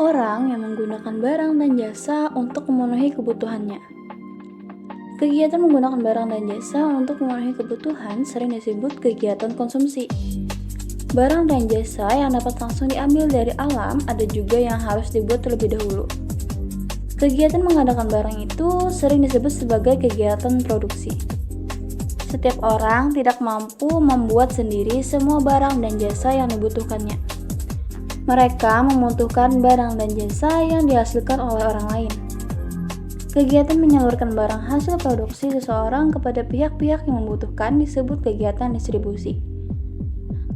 Orang yang menggunakan barang dan jasa untuk memenuhi kebutuhannya. Kegiatan menggunakan barang dan jasa untuk memenuhi kebutuhan sering disebut kegiatan konsumsi. Barang dan jasa yang dapat langsung diambil dari alam ada juga yang harus dibuat terlebih dahulu. Kegiatan mengadakan barang itu sering disebut sebagai kegiatan produksi. Setiap orang tidak mampu membuat sendiri semua barang dan jasa yang dibutuhkannya. Mereka membutuhkan barang dan jasa yang dihasilkan oleh orang lain. Kegiatan menyalurkan barang hasil produksi seseorang kepada pihak-pihak yang membutuhkan disebut kegiatan distribusi.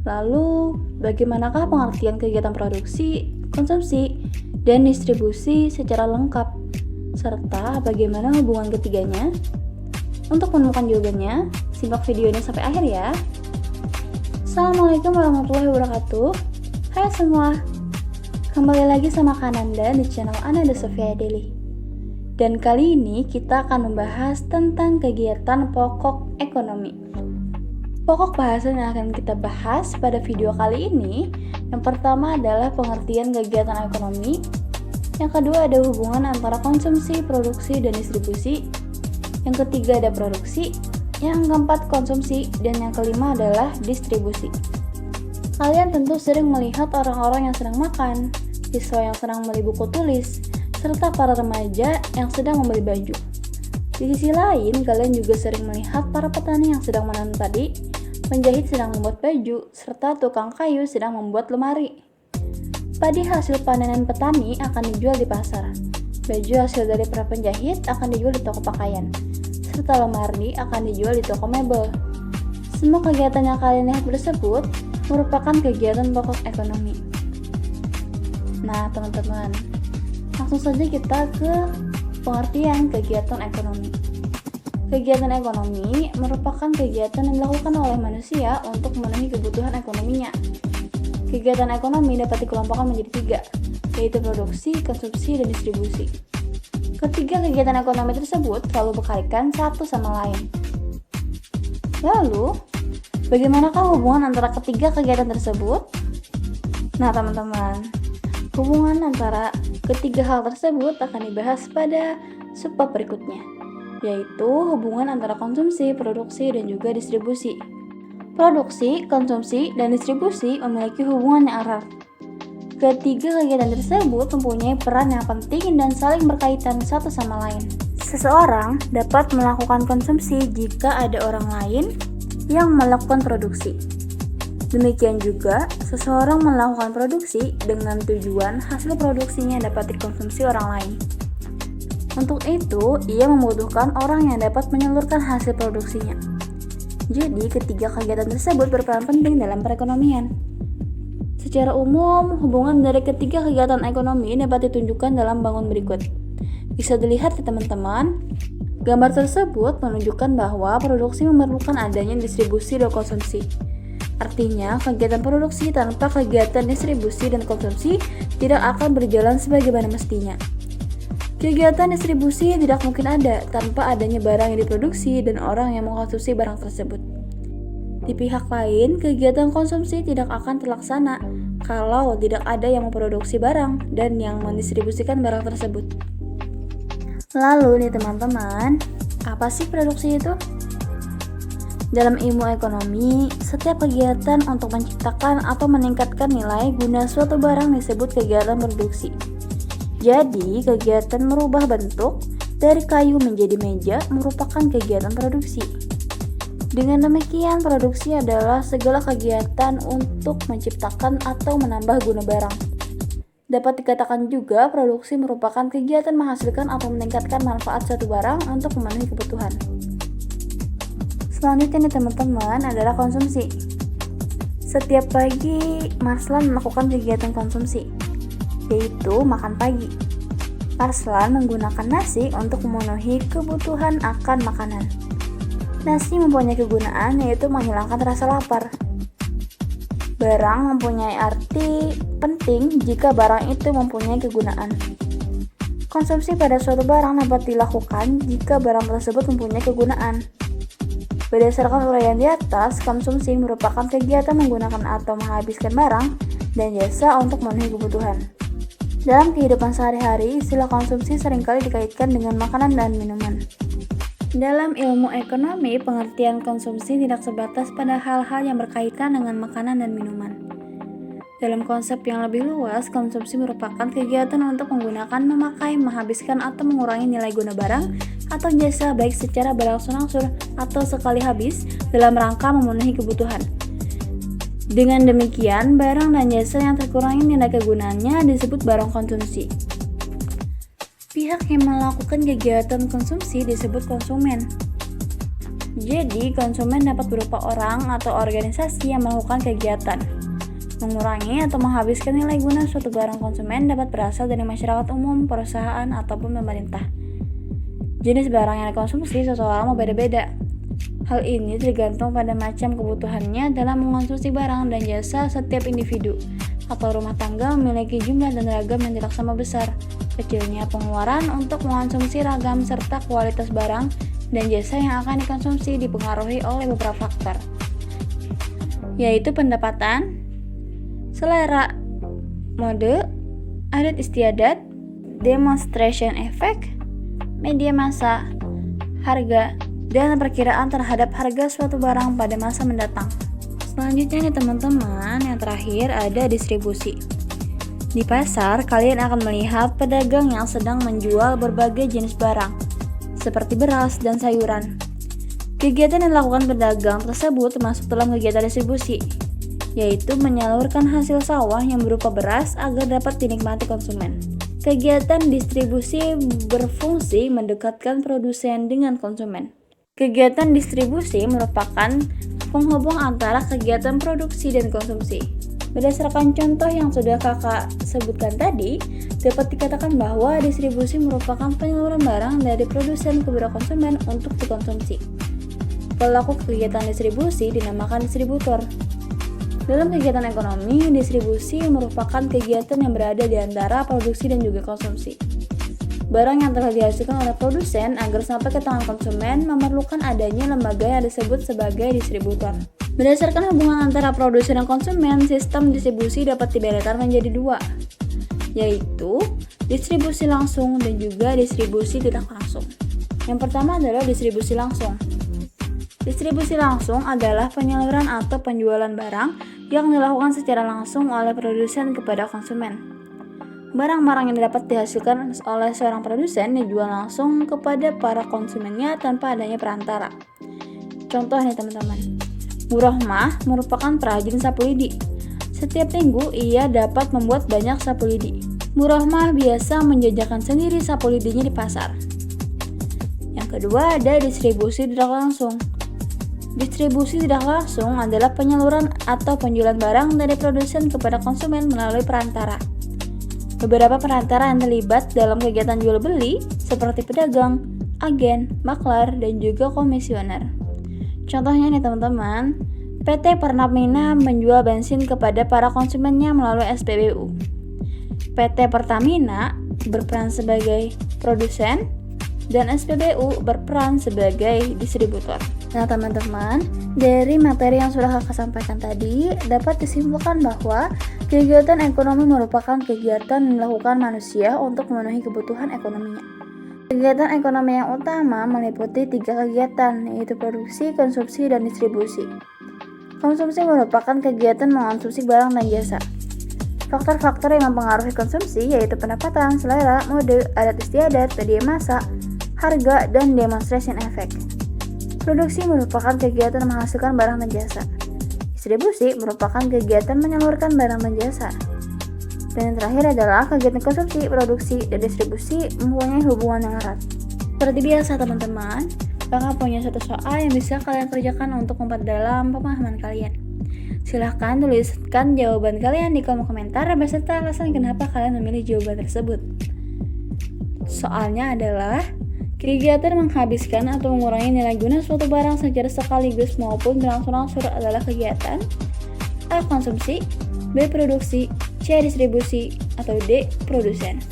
Lalu, bagaimanakah pengertian kegiatan produksi, konsumsi, dan distribusi secara lengkap? Serta bagaimana hubungan ketiganya? Untuk menemukan jawabannya, simak videonya sampai akhir ya. Assalamualaikum warahmatullahi wabarakatuh. Hai semua, kembali lagi sama Kananda di channel Ananda Sofia Daily. Dan kali ini kita akan membahas tentang kegiatan pokok ekonomi. Pokok bahasan yang akan kita bahas pada video kali ini, yang pertama adalah pengertian kegiatan ekonomi, yang kedua ada hubungan antara konsumsi, produksi, dan distribusi, yang ketiga ada produksi, yang keempat konsumsi, dan yang kelima adalah distribusi. Kalian tentu sering melihat orang-orang yang sedang makan, siswa yang sedang membeli buku tulis, serta para remaja yang sedang membeli baju. Di sisi lain, kalian juga sering melihat para petani yang sedang menanam padi, penjahit sedang membuat baju, serta tukang kayu sedang membuat lemari. Padi hasil panenan petani akan dijual di pasar. Baju hasil dari para penjahit akan dijual di toko pakaian, serta lemari akan dijual di toko mebel. Semua kegiatan yang kalian lihat tersebut merupakan kegiatan pokok ekonomi. Nah, teman-teman, langsung saja kita ke pengertian kegiatan ekonomi. Kegiatan ekonomi merupakan kegiatan yang dilakukan oleh manusia untuk memenuhi kebutuhan ekonominya. Kegiatan ekonomi dapat dikelompokkan menjadi tiga, yaitu produksi, konsumsi, dan distribusi. Ketiga kegiatan ekonomi tersebut selalu berkaitan satu sama lain. Lalu, bagaimanakah hubungan antara ketiga kegiatan tersebut? Nah, teman-teman, hubungan antara ketiga hal tersebut akan dibahas pada subbab berikutnya, yaitu hubungan antara konsumsi, produksi, dan juga distribusi. Produksi, konsumsi, dan distribusi memiliki hubungan yang erat. Ketiga kegiatan tersebut mempunyai peran yang penting dan saling berkaitan satu sama lain. Seseorang dapat melakukan konsumsi jika ada orang lain yang melakukan produksi. Demikian juga, seseorang melakukan produksi dengan tujuan hasil produksinya dapat dikonsumsi orang lain. Untuk itu, ia membutuhkan orang yang dapat menyalurkan hasil produksinya. Jadi, ketiga kegiatan tersebut berperan penting dalam perekonomian. Secara umum, hubungan dari ketiga kegiatan ekonomi dapat ditunjukkan dalam bangun berikut. Bisa dilihat ya teman-teman. Gambar tersebut menunjukkan bahwa produksi memerlukan adanya distribusi dan konsumsi. Artinya, kegiatan produksi tanpa kegiatan distribusi dan konsumsi tidak akan berjalan sebagaimana mestinya. Kegiatan distribusi tidak mungkin ada tanpa adanya barang yang diproduksi dan orang yang mengkonsumsi barang tersebut. Di pihak lain, kegiatan konsumsi tidak akan terlaksana kalau tidak ada yang memproduksi barang dan yang mendistribusikan barang tersebut. Lalu nih teman-teman, apa sih produksi itu? Dalam ilmu ekonomi, setiap kegiatan untuk menciptakan atau meningkatkan nilai guna suatu barang disebut kegiatan produksi. Jadi, kegiatan merubah bentuk dari kayu menjadi meja merupakan kegiatan produksi. Dengan demikian, produksi adalah segala kegiatan untuk menciptakan atau menambah guna barang. Dapat dikatakan juga produksi merupakan kegiatan menghasilkan atau meningkatkan manfaat suatu barang untuk memenuhi kebutuhan. Selanjutnya nih teman-teman adalah konsumsi. Setiap pagi Marslan melakukan kegiatan konsumsi, yaitu makan pagi. Marslan menggunakan nasi untuk memenuhi kebutuhan akan makanan. Nasi mempunyai kegunaan yaitu menghilangkan rasa lapar. Barang mempunyai arti penting jika barang itu mempunyai kegunaan. Konsumsi pada suatu barang dapat dilakukan jika barang tersebut mempunyai kegunaan. Berdasarkan uraian di atas, konsumsi merupakan kegiatan menggunakan atau menghabiskan barang dan jasa untuk memenuhi kebutuhan. Dalam kehidupan sehari-hari, istilah konsumsi seringkali dikaitkan dengan makanan dan minuman. Dalam ilmu ekonomi, pengertian konsumsi tidak sebatas pada hal-hal yang berkaitan dengan makanan dan minuman. Dalam konsep yang lebih luas, konsumsi merupakan kegiatan untuk menggunakan, memakai, menghabiskan, atau mengurangi nilai guna barang atau jasa baik secara berangsur-angsur atau sekali habis dalam rangka memenuhi kebutuhan. Dengan demikian, barang dan jasa yang terkurangi nilai kegunaannya disebut barang konsumsi. Pihak yang melakukan kegiatan konsumsi disebut konsumen. Jadi, konsumen dapat berupa orang atau organisasi yang melakukan kegiatan. Mengurangi atau menghabiskan nilai guna suatu barang konsumen dapat berasal dari masyarakat umum, perusahaan, ataupun pemerintah. Jenis barang yang dikonsumsi seseorang berbeda-beda. Hal ini tergantung pada macam kebutuhannya dalam mengonsumsi barang dan jasa. Setiap individu atau rumah tangga memiliki jumlah dan ragam yang tidak sama besar, kecilnya pengeluaran untuk mengonsumsi ragam, serta kualitas barang dan jasa yang akan dikonsumsi dipengaruhi oleh beberapa faktor, yaitu pendapatan, selera, mode, adat istiadat, demonstration effect, media massa, harga, dan perkiraan terhadap harga suatu barang pada masa mendatang. Selanjutnya nih teman-teman, yang terakhir ada distribusi. Di pasar, kalian akan melihat pedagang yang sedang menjual berbagai jenis barang, seperti beras dan sayuran. Kegiatan yang dilakukan pedagang tersebut termasuk dalam kegiatan distribusi, yaitu menyalurkan hasil sawah yang berupa beras agar dapat dinikmati konsumen. Kegiatan distribusi berfungsi mendekatkan produsen dengan konsumen. Kegiatan distribusi merupakan penghubung antara kegiatan produksi dan konsumsi. Berdasarkan contoh yang sudah kakak sebutkan tadi, dapat dikatakan bahwa distribusi merupakan penyaluran barang dari produsen kepada konsumen untuk dikonsumsi. Pelaku kegiatan distribusi dinamakan distributor. Dalam kegiatan ekonomi, distribusi merupakan kegiatan yang berada di antara produksi dan juga konsumsi. Barang yang telah dihasilkan oleh produsen agar sampai ke tangan konsumen memerlukan adanya lembaga yang disebut sebagai distributor. Berdasarkan hubungan antara produsen dan konsumen, sistem distribusi dapat dibedakan menjadi dua, yaitu distribusi langsung dan juga distribusi tidak langsung. Yang pertama adalah distribusi langsung. Distribusi langsung adalah penyaluran atau penjualan barang yang dilakukan secara langsung oleh produsen kepada konsumen. Barang-barang yang dapat dihasilkan oleh seorang produsen dijual langsung kepada para konsumennya tanpa adanya perantara. Contoh nih teman-teman, Bu Rohmah merupakan perajin sapu lidi. Setiap minggu ia dapat membuat banyak sapu lidi. Bu Rohmah biasa menjajakan sendiri sapu lidinya di pasar. Yang kedua ada distribusi tidak langsung. Distribusi tidak langsung adalah penyaluran atau penjualan barang dari produsen kepada konsumen melalui perantara. Beberapa perantara yang terlibat dalam kegiatan jual beli seperti pedagang, agen, maklar, dan juga komisioner. Contohnya nih teman-teman, PT Pertamina menjual bensin kepada para konsumennya melalui SPBU. PT Pertamina berperan sebagai produsen dan SPBU berperan sebagai distributor. Nah teman-teman, dari materi yang sudah kakak sampaikan tadi, dapat disimpulkan bahwa kegiatan ekonomi merupakan kegiatan yang dilakukan manusia untuk memenuhi kebutuhan ekonominya. Kegiatan ekonomi yang utama meliputi 3 kegiatan, yaitu produksi, konsumsi, dan distribusi. Konsumsi merupakan kegiatan mengonsumsi barang dan jasa. Faktor-faktor yang mempengaruhi konsumsi yaitu pendapatan, selera, mode, adat istiadat, media massa, harga, dan demonstration effect. Produksi merupakan kegiatan menghasilkan barang dan jasa. Distribusi merupakan kegiatan menyalurkan barang dan jasa. Dan yang terakhir adalah kegiatan konsumsi, produksi, dan distribusi mempunyai hubungan yang erat. Seperti biasa teman-teman, kakak punya satu soal yang bisa kalian kerjakan untuk memperdalam pemahaman kalian. Silahkan tuliskan jawaban kalian di kolom komentar beserta alasan kenapa kalian memilih jawaban tersebut. Soalnya adalah kegiatan menghabiskan atau mengurangi nilai guna suatu barang secara sekaligus maupun berangsur-angsur adalah kegiatan A. Konsumsi, B. Produksi, C. Distribusi, atau D. Produsen.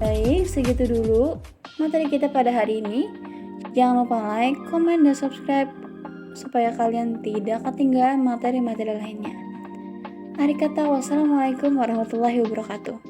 Baik, segitu dulu materi kita pada hari ini. Jangan lupa like, komen, dan subscribe supaya kalian tidak ketinggalan materi-materi lainnya. Akhir kata, wassalamualaikum warahmatullahi wabarakatuh.